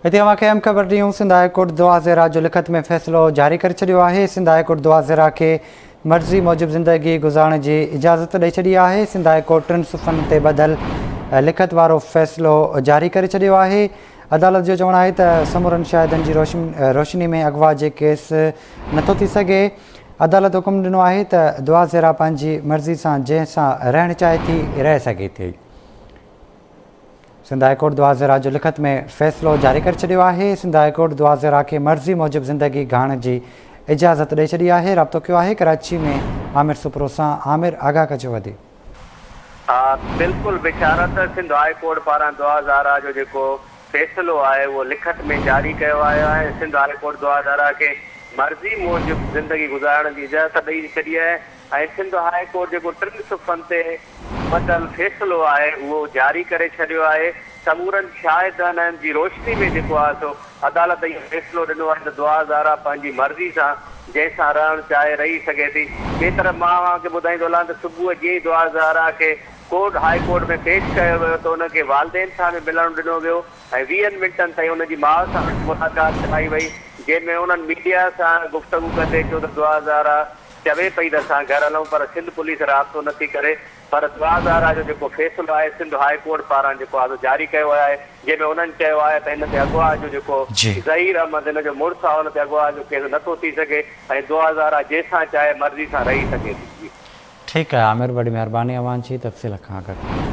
हिते अवांखे अहम ख़बर ॾियूं। सिंध हाई कोर्ट दुआ ज़ेरा जो लिखत में फ़ैसिलो जारी करे छॾियो आहे। सिंध हाई कोर्ट दुआ ज़ेरा खे मर्ज़ी मूजिबि ज़िंदगी गुज़ारण जी इजाज़त ॾेई छॾी आहे। सिंध हाई कोर्ट 3 सुफ़्हनि ते ॿधल लिखत वारो फ़ैसिलो जारी करे छॾियो आहे। अदालत जो चवणु आहे त समूरनि शाहिदनि जी रोशनी में अगवा जे केस नथो थी सघे। अदालत हुकुम ॾिनो आहे त दुआ ज़ेरा पंहिंजी मर्ज़ी सां जंहिंसां रहणु चाहे थी रहे सघे थी। सिंध हाई कोर्ट दुआ ज़ेरा जो लिखत में फ़ैसिलो जारी करे छॾियो आहे। सिंध हाई कोर्ट दुआ ज़ेरा खे मर्ज़ी मूजिबि ज़िंदगी गाइण जी इजाज़त ॾेई छॾी आहे। राब्तो कयो आहे कराची में आमिर सुपरो सां। आमिर, आगाह कजो वधीक। बिल्कुलु बिशारत। सिंध हाई कोर्ट पारां दुआ ज़ेरा जो जेको फ़ैसिलो आहे उहो लिखत में जारी कयो वियो आहे। सिंध हाई कोर्ट दुआ ज़ेरा खे मर्ज़ी मूजिबि ज़िंदगी गुज़ारण जी इजाज़त ॾेई छॾी आहे ऐं सिंध हाई कोर्ट जेको 3 सुफ़्हनि ते ॿधल फ़ैसिलो आहे उहो जारी करे छॾियो आहे। समूरनि शाहिदनि जी रोशनी में जेको आहे सो अदालत इहो फ़ैसिलो ॾिनो आहे त दुआ ज़ेरा पंहिंजी मर्ज़ी सां जंहिंसां रहणु चाहे रही सघे थी। ॿिए तरफ़ मां तव्हांखे ॿुधाईंदो हलां त सुबुह जीअं ई दुआ ज़ेरा खे कोर्ट हाई कोर्ट में पेश कयो वियो त हुनखे वालदेन सां बि मिलणु ॾिनो वियो ऐं 20 मिंटनि ताईं हुनजी माउ सां मुलाक़ात कराई वई, जंहिंमें उन्हनि मीडिया सां गुफ़्तगू कंदे चयो त दुआ ज़ेरा चवे पई त असां घर हलूं, पर सिंध पुलिस राब्तो नथी करे। पर दुआ ज़ेरा जो जेको फ़ैसिलो आहे सिंध हाई कोर्ट पारां जेको आहे जारी कयो वियो आहे, जंहिंमें उन्हनि चयो आहे त हिन ते अगवा जो जेको ज़हीर अहमद हिन जो मुड़ुसु आहे हुन ते अगवा जो केस नथो थी सघे ऐं दुआ ज़ेरा जंहिंसां चाहे मर्ज़ी सां रही सघे थी। ठीकु आहे आमिर, वॾी महिरबानी अवां जी तफ़सील खां गॾु।